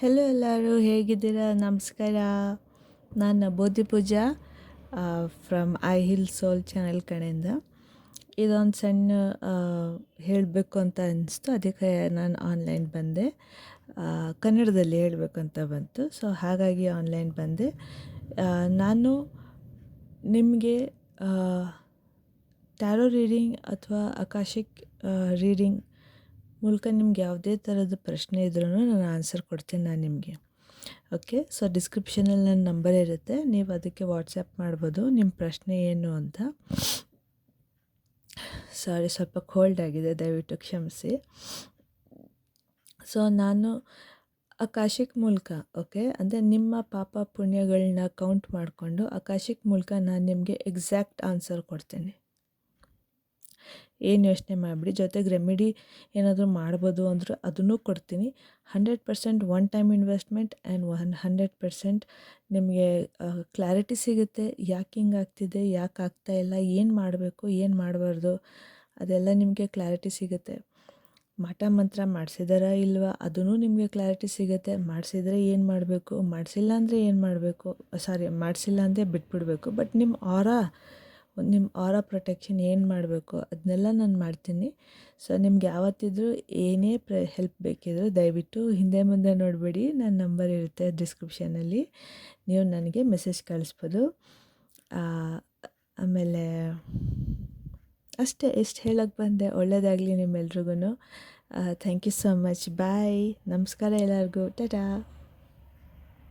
Hello ಎಲ್ಲರೂ ಹೇಗಿದ್ದೀರಾ? ನಮಸ್ಕಾರ. ನಾನು Bodhi Pooja from I hill soul channel ಕಡೆಯಿಂದ. ಇದೊಂದು ಸಣ್ಣ ಹೇಳಬೇಕು ಅಂತ ಅನಿಸ್ತು, ಅದಕ್ಕೆ ನಾನು ಆನ್ಲೈನ್ ಬಂದೆ. ಕನ್ನಡದಲ್ಲಿ ಹೇಳಬೇಕು ಅಂತ ಬಂತು, ಸೊ ಹಾಗಾಗಿ ಆನ್ಲೈನ್ ಬಂದೆ. ನಾನು ನಿಮಗೆ ಟ್ಯಾರೋ ರೀಡಿಂಗ್ ಅಥವಾ ಆಕಾಶಿಕ್ ರೀಡಿಂಗ್ ಮೂಲಕ ನಿಮ್ಗೆ ಯಾವುದೇ ಥರದ ಪ್ರಶ್ನೆ ಇದ್ರೂ ನಾನು ಆನ್ಸರ್ ಕೊಡ್ತೀನಿ ನಾನು ನಿಮಗೆ. ಓಕೆ, ಸೊ ಡಿಸ್ಕ್ರಿಪ್ಷನಲ್ಲಿ ನನ್ನ ನಂಬರ್ ಇರುತ್ತೆ, ನೀವು ಅದಕ್ಕೆ ವಾಟ್ಸಪ್ ಮಾಡ್ಬೋದು ನಿಮ್ಮ ಪ್ರಶ್ನೆ ಏನು ಅಂತ. ಸಾರಿ, ಸ್ವಲ್ಪ ಕೋಲ್ಡ್ ಆಗಿದೆ, ದಯವಿಟ್ಟು ಕ್ಷಮಿಸಿ. ಸೊ ನಾನು ಆಕಾಶಿಕ್ ಮೂಲಕ, ಓಕೆ, ಅಂದರೆ ನಿಮ್ಮ ಪಾಪ ಪುಣ್ಯಗಳನ್ನ ಕೌಂಟ್ ಮಾಡಿಕೊಂಡು ಆಕಾಶಿಕ್ ಮೂಲಕ ನಾನು ನಿಮಗೆ ಎಕ್ಸಾಕ್ಟ್ ಆನ್ಸರ್ ಕೊಡ್ತೀನಿ. ಏನು ಯೋಚನೆ ಮಾಡಿಬಿಡಿ. ಜೊತೆಗೆ ರೆಮಿಡಿ ಏನಾದರೂ ಮಾಡ್ಬೋದು ಅಂದ್ರೆ ಅದನ್ನು ಕೊಡ್ತೀನಿ. 100% ಒನ್ ಟೈಮ್ ಇನ್ವೆಸ್ಟ್ಮೆಂಟ್ ಆ್ಯಂಡ್ 100% ನಿಮಗೆ ಕ್ಲಾರಿಟಿ ಸಿಗುತ್ತೆ. ಯಾಕೆ ಹಿಂಗೆ ಆಗ್ತಿದೆ, ಯಾಕೆ ಆಗ್ತಾಯಿಲ್ಲ, ಏನು ಮಾಡಬೇಕು, ಏನು ಮಾಡಬಾರ್ದು, ಅದೆಲ್ಲ ನಿಮಗೆ ಕ್ಲಾರಿಟಿ ಸಿಗುತ್ತೆ. ಮಾಟ ಮಂತ್ರ ಮಾಡಿಸಿದಾರಾ ಇಲ್ವಾ ಅದೂ ನಿಮಗೆ ಕ್ಲಾರಿಟಿ ಸಿಗುತ್ತೆ. ಮಾಡಿಸಿದ್ರೆ ಏನು ಮಾಡಬೇಕು, ಮಾಡಿಸಿಲ್ಲ ಅಂದರೆ ಏನು ಮಾಡಬೇಕು, ಮಾಡಿಸಿಲ್ಲ ಅಂದರೆ ಬಿಟ್ಬಿಡಬೇಕು. ಬಟ್ ನಿಮ್ಮ ಆರಾ ಪ್ರೊಟೆಕ್ಷನ್ ಏನು ಮಾಡಬೇಕು ಅದನ್ನೆಲ್ಲ ನಾನು ಮಾಡ್ತೀನಿ. ಸೊ ನಿಮ್ಗೆ ಯಾವತ್ತಿದ್ರೂ ಏನೇ ಹೆಲ್ಪ್ ಬೇಕಿದ್ರೂ ದಯವಿಟ್ಟು ಹಿಂದೆ ಮುಂದೆ ನೋಡಬೇಡಿ, ನನ್ನ ನಂಬರ್ ಇರುತ್ತೆ ಡಿಸ್ಕ್ರಿಪ್ಷನಲ್ಲಿ, ನೀವು ನನಗೆ ಮೆಸೇಜ್ ಕಳಿಸ್ಬೋದು. ಆಮೇಲೆ ಅಷ್ಟೇ, ಎಷ್ಟು ಹೇಳೋಕ್ಕೆ ಬಂದೆ. ಒಳ್ಳೆಯದಾಗಲಿ ನಿಮ್ಮೆಲ್ರಿಗೂ. Thank you so much. Bye. ನಮಸ್ಕಾರ ಎಲ್ಲರಿಗೂ. ಟಾಟಾ.